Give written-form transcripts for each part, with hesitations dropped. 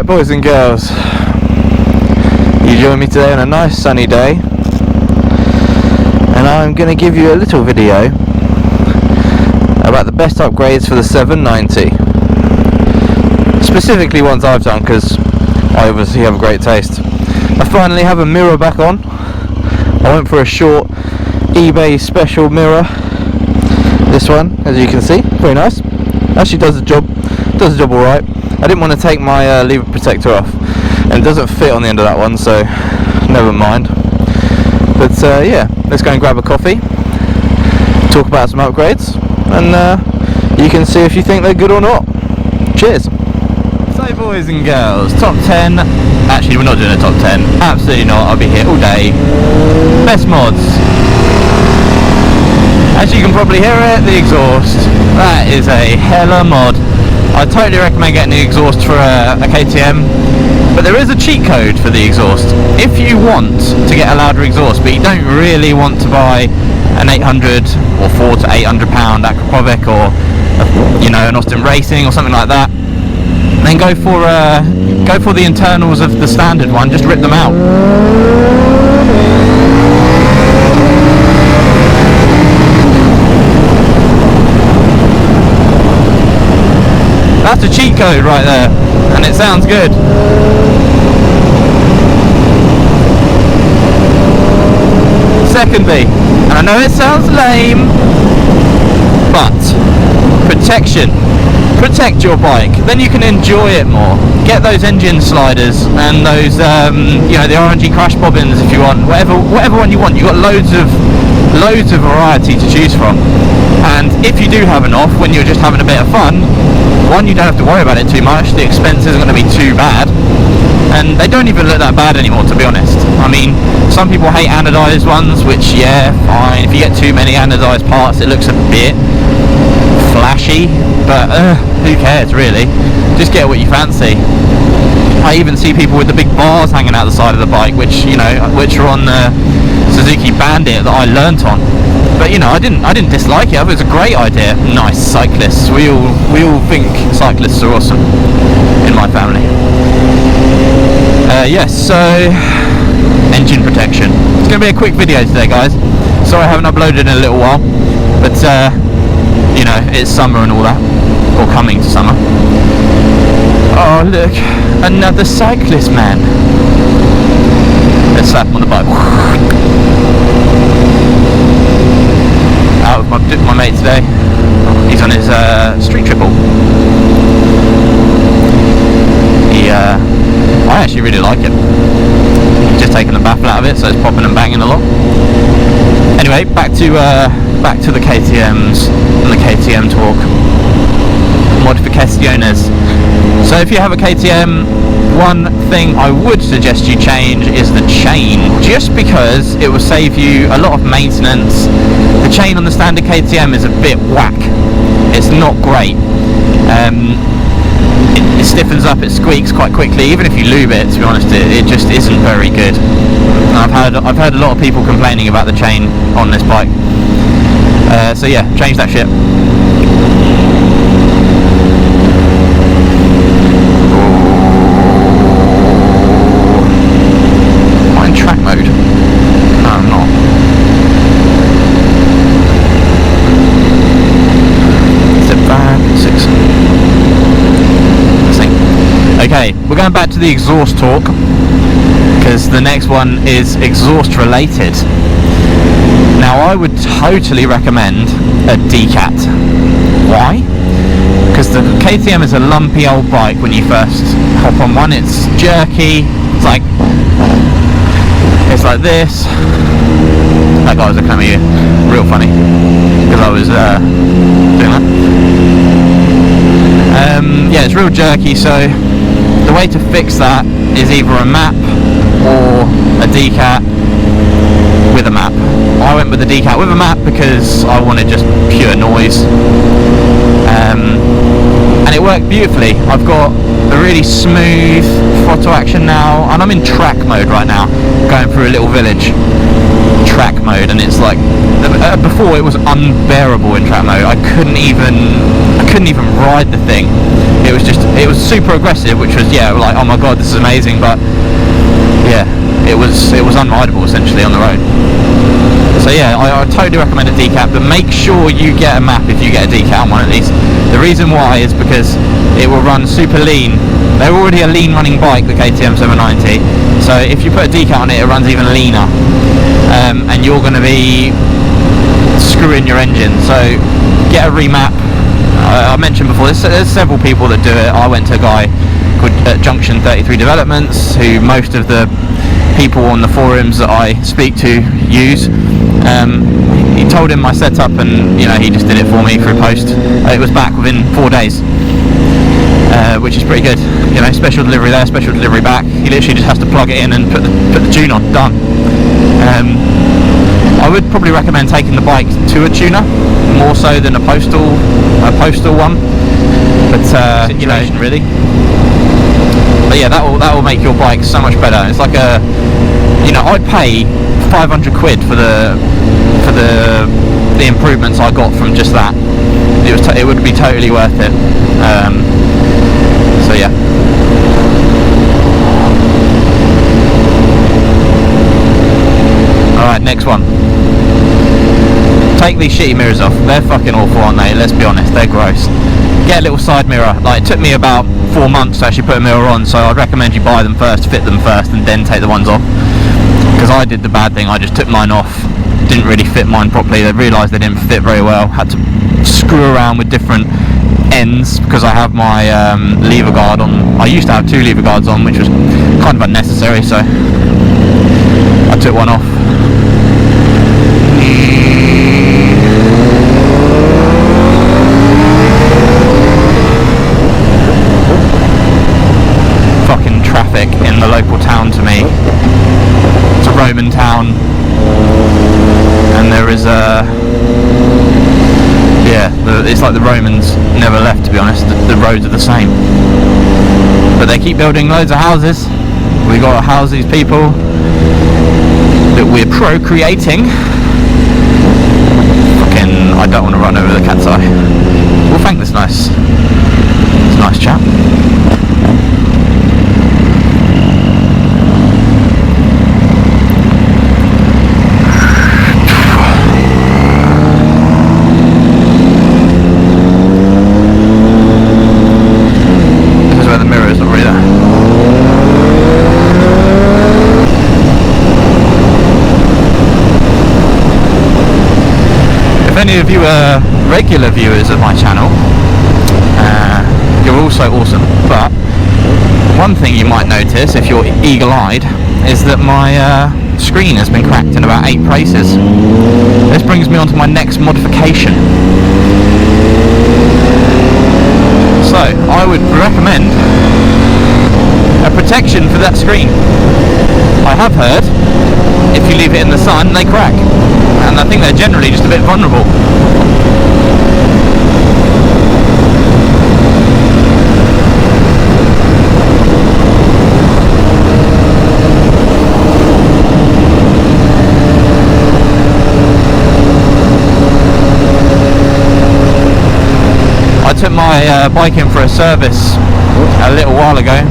Right, boys and girls, you join me today on a nice sunny day, and I'm going to give you a little video about the best upgrades for the 790. Specifically ones I've done, because I obviously have a great taste. I finally have a mirror back on. I went for a short eBay special mirror. This one, as you can see, very nice. Actually does the job alright. I didn't want to take my lever protector off, and it doesn't fit on the end of that one, so never mind. But yeah, let's go and grab a coffee, talk about some upgrades, and you can see if you think they're good or not. Cheers. So boys and girls, top 10, actually we're not doing a top 10, absolutely not, I'll be here all day. Best mods. As you can probably hear it, the exhaust, that is a hella mod. I totally recommend getting the exhaust for a KTM, but there is a cheat code for the exhaust. If you want to get a louder exhaust, but you don't really want to buy an 800 or 400 to 800 pound Aquapovic, or you know, an Austin Racing or something like that, then go for the internals of the standard one. Just rip them out. That's a cheat code right there, and it sounds good. Secondly, and I know it sounds lame, but protection. Protect your bike, then you can enjoy it more. Get those engine sliders and those, you know, the RNG crash bobbins if you want. Whatever one you want. You've got loads of variety to choose from. And if you do have an off when you're just having a bit of fun, one, you don't have to worry about it too much. The expense isn't going to be too bad, and they don't even look that bad anymore, to be honest. I mean, some people hate anodized ones, which, yeah, fine. If you get too many anodized parts, it looks a bit flashy, but who cares really? Just get what you fancy. I even see people with the big bars hanging out the side of the bike, which, you know, which are on the Suzuki Bandit that I learnt on. But you know, I didn't dislike it. I thought it was a great idea. Nice cyclists. We all think cyclists are awesome in my family. Yes. So engine protection. It's going to be a quick video today, guys. Sorry I haven't uploaded in a little while, but you know, it's summer and all that, or coming to summer. Oh look, another cyclist man. Let's slap him on the bike. Out with my mate today. He's on his street triple. I actually really like it. He's just taking the baffle out of it, so it's popping and banging a lot. Anyway, back to the KTMs and the KTM talk. Modificaciones. So if you have a KTM, one thing I would suggest you change is the chain, just because it will save you a lot of maintenance. The chain on the standard KTM is a bit whack. It's not great. It stiffens up, it squeaks quite quickly. Even if you lube it, to be honest, it just isn't very good. And I've heard a lot of people complaining about the chain on this bike. So yeah, change that shit. Am I in track mode? No, I'm not. Step back, 6. Okay, we're going back to the exhaust talk, because the next one is exhaust related. Now I would totally recommend a decat. Why? Because the KTM is a lumpy old bike when you first hop on one. It's jerky, it's like this. That guy was looking at me real funny because I was doing that. Yeah, it's real jerky, so the way to fix that is either a map or a decat with a map. I went with the decat with a map because I wanted just pure noise. and it worked beautifully. I've got a really smooth throttle action now, and I'm in track mode right now, going through a little village. Track mode, and it's like before it was unbearable in track mode. I couldn't even ride the thing. It was super aggressive, which was, yeah, like, oh my god, this is amazing, but yeah, it was unrideable essentially on the road. So yeah, I totally recommend a decap, but make sure you get a map if you get a decal one at least. The reason why is because it will run super lean. They're already a lean running bike, the KTM 790, so if you put a decal on it, it runs even leaner, and you're going to be screwing your engine. So get a remap. I mentioned before, there's several people that do it. I went to a guy called Junction 33 Developments, who most of the people on the forums that I speak to use. He told him my setup, and you know, he just did it for me through post. It was back within 4 days, which is pretty good. You know, special delivery there, special delivery back. He literally just has to plug it in and put the tune on. Done. I would probably recommend taking the bike to a tuner more so than a postal one, but you know, really. But yeah, that will make your bike so much better. It's like a, you know, I'd pay 500 quid for the improvements I got from just that. It would be totally worth it. So yeah. Alright, next one. Take these shitty mirrors off. They're fucking awful, aren't they? Let's be honest, they're gross. Get a little side mirror. Like, it took me about 4 months to actually put a mirror on, so I'd recommend you buy them first, fit them first, and then take the ones off. Because I did the bad thing, I just took mine off. Didn't really fit mine properly. They realised they didn't fit very well. Had to screw around with different ends because I have my lever guard on. I used to have 2 lever guards on, which was kind of unnecessary, so I took one off. Fucking traffic in the local town to me. It's a Roman town, and there is it's like the Romans never left, to be honest. The roads are the same, but they keep building loads of houses. We got to house these people that we're procreating. Fucking, I don't want to run over the cat's eye. We'll thank this nice chap. If any of you are regular viewers of my channel, you're also awesome, but one thing you might notice if you're eagle-eyed is that my screen has been cracked in about 8 places. This brings me on to my next modification. So I would recommend a protection for that screen. I have heard if you leave it in the sun they crack, and I think they're generally just a bit vulnerable. I took my bike in for a service a little while ago,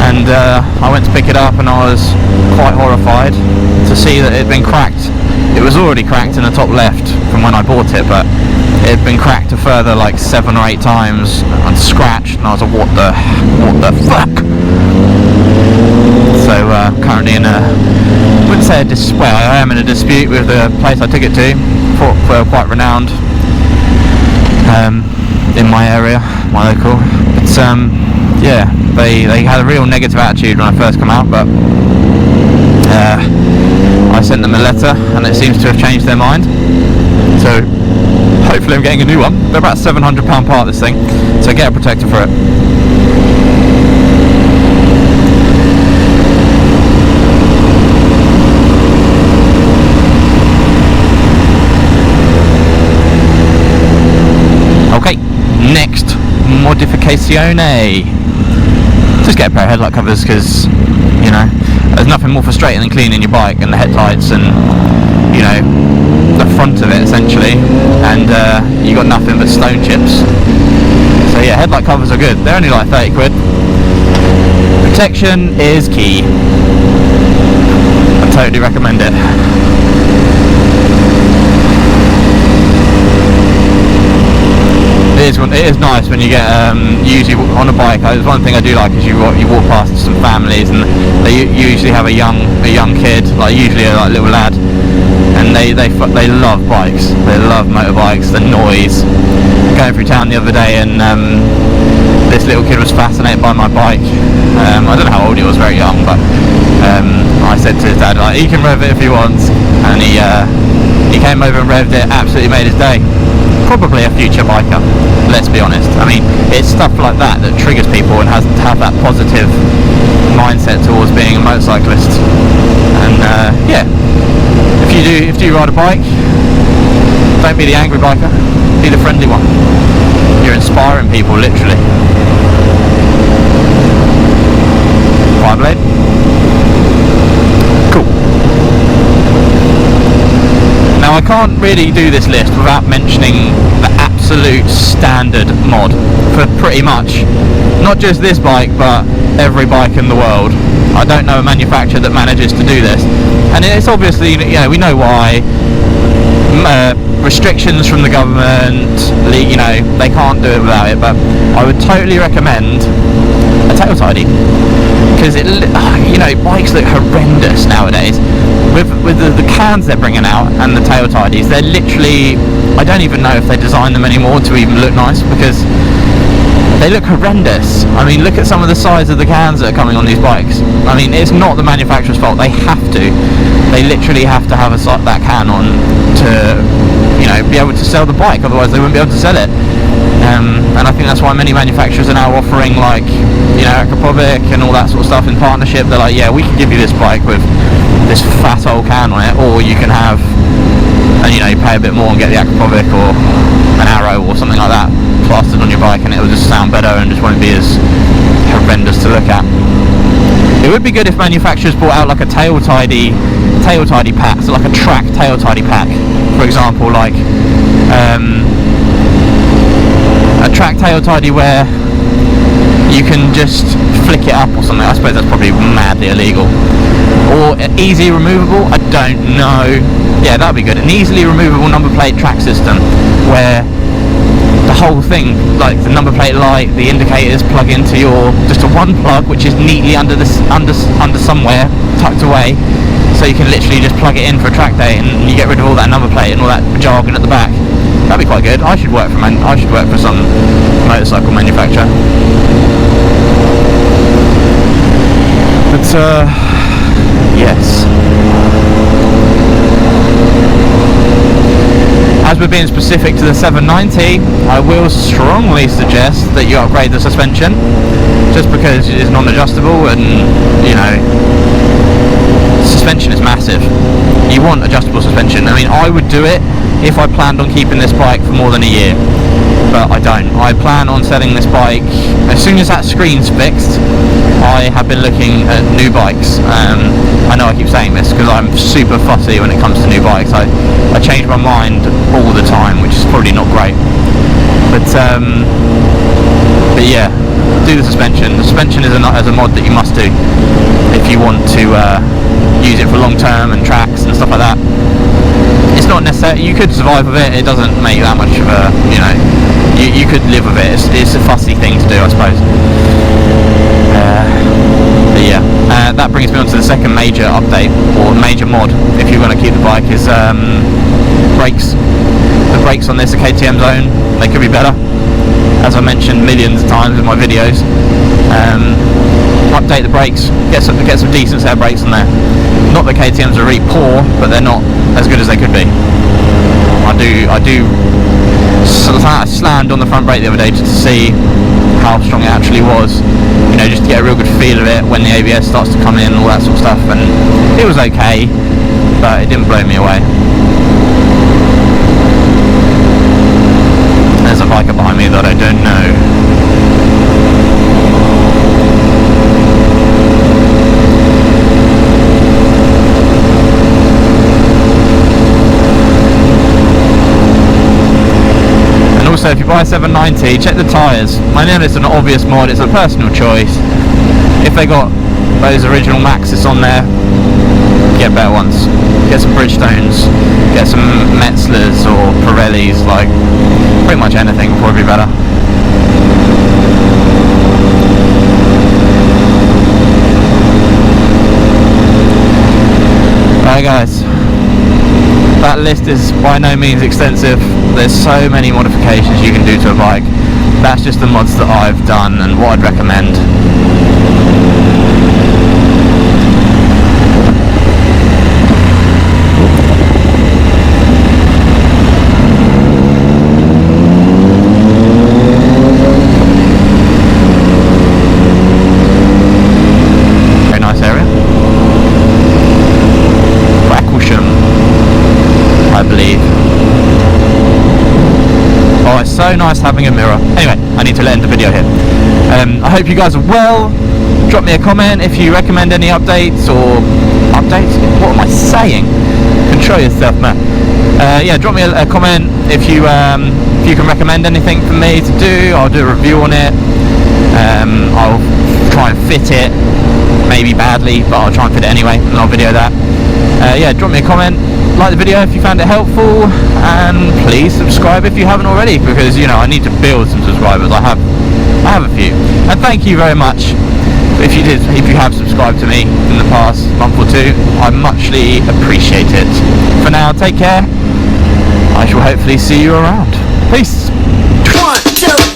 and I went to pick it up, and I was quite horrified to see that it had been cracked. It was already cracked in the top left from when I bought it, but it had been cracked a further like 7 or 8 times and scratched, and I was like, what the fuck? So currently in a, I wouldn't say a dispute, I am in a dispute with the place I took it to. They're quite renowned in my area, my local, but yeah, they had a real negative attitude when I first come out, but I sent them a letter and it seems to have changed their mind, so hopefully I'm getting a new one. They're about £700 part, this thing, so get a protector for it. Okay. Occasionally. Just get a pair of headlight covers, because, you know, there's nothing more frustrating than cleaning your bike and the headlights and, you know, the front of it essentially, and you got nothing but stone chips. So yeah, headlight covers are good. They're only like 30 quid. Protection is key. I totally recommend it. It is nice when you get usually on a bike. There's one thing I do like is you walk past some families and they usually have a young kid, like usually a like, little lad, and they love bikes. They love motorbikes. The noise. Going through town the other day and this little kid was fascinated by my bike. I don't know how old he was, very young, but I said to his dad, like, he can rev it if he wants, and he came over and revved it. Absolutely made his day. Probably a future biker, let's be honest. I mean, it's stuff like that that triggers people and have that positive mindset towards being a motorcyclist. And yeah, if you do ride a bike, don't be the angry biker, be the friendly one. You're inspiring people, literally. Fire blade. Cool. Now I can't really do this list without mentioning the absolute standard mod for pretty much not just this bike but every bike in the world. I don't know a manufacturer that manages to do this, and it's obviously, you know, we know why. Restrictions from the government, you know, they can't do it without it, but I would totally recommend a tail tidy, because you know, bikes look horrendous nowadays with the cans they're bringing out and the tail tidies. They're literally, I don't even know if they design them anymore to even look nice, because they look horrendous. I mean, look at some of the size of the cans that are coming on these bikes. I mean, it's not the manufacturer's fault. They have to. They literally have to have that can on to, you know, be able to sell the bike. Otherwise, they wouldn't be able to sell it. And I think that's why many manufacturers are now offering, like, you know, Aquapovic and all that sort of stuff in partnership. They're like, yeah, we can give you this bike with this fat old can on it, or you can have, and you know, you pay a bit more and get the Aquapovic or an Arrow or something like that plastered on your bike, and it will just sound better and just won't be as horrendous to look at. It would be good if manufacturers brought out like a tail tidy pack, so like a track tail tidy pack, for example, like a track tail tidy where you can just flick it up or something. I suppose that's probably madly illegal. Or easy removable, I don't know. Yeah, that'd be good. An easily removable number plate track system where the whole thing, like the number plate light, the indicators plug into just a one plug, which is neatly under somewhere tucked away, so you can literally just plug it in for a track day and you get rid of all that number plate and all that jargon at the back. That'd be quite good. I should work for some motorcycle manufacturer. But yes. As we're being specific to the 790, I will strongly suggest that you upgrade the suspension, just because it's non-adjustable, and you know, suspension is massive. You want adjustable suspension. I mean, I would do it if I planned on keeping this bike for more than a year, but I don't. I plan on selling this bike as soon as that screen's fixed. I have been looking at new bikes. I know I keep saying this because I'm super fussy when it comes to new bikes. I change my mind all the time, which is probably not great. But yeah, do the suspension. The suspension is a mod that you must do if you want to use it for long term and tracks and stuff like that. It's not necessary. You could survive with it. It doesn't make that much of a, you know, you could live with it. It's a fussy thing to do, I suppose. But yeah, that brings me on to the second major update, or major mod, if you're going to keep the bike, is brakes. The brakes on this are KTM's own. They could be better, as I mentioned millions of times in my videos. Update the brakes, get some decent set of brakes on there. Not that KTM's are really poor, but they're not as good as they could be. I do slammed on the front brake the other day just to see how strong it actually was, you know, just to get a real good feel of it when the ABS starts to come in and all that sort of stuff, and it was okay, but it didn't blow me away. There's a biker behind me that I don't know. also, if you buy a 790, check the tyres. I know it's an obvious mod, it's a personal choice. If they got those original Maxxis on there, get better ones. Get some Bridgestones, get some Metzlers or Pirellis, like pretty much anything will probably be better. Right guys, that list is by no means extensive. There's so many modifications you can do to a bike. That's just the mods that I've done and what I'd recommend. Very nice area. I believe. Oh, it's so nice having a mirror. Anyway, I need to end the video here. I hope you guys are well. Drop me a comment if you recommend any updates or updates. What am I saying? Control yourself, man. Yeah, drop me a comment if you can recommend anything for me to do. I'll do a review on it. I'll try and fit it, maybe badly, but I'll try and fit it anyway, and I'll video that. Yeah, drop me a comment. Like the video if you found it helpful, and please subscribe if you haven't already, because you know I need to build some subscribers. I have a few, and thank you very much if you have subscribed to me in the past month or two. I muchly appreciate it. For now, take care. I shall hopefully see you around. Peace. 1, 2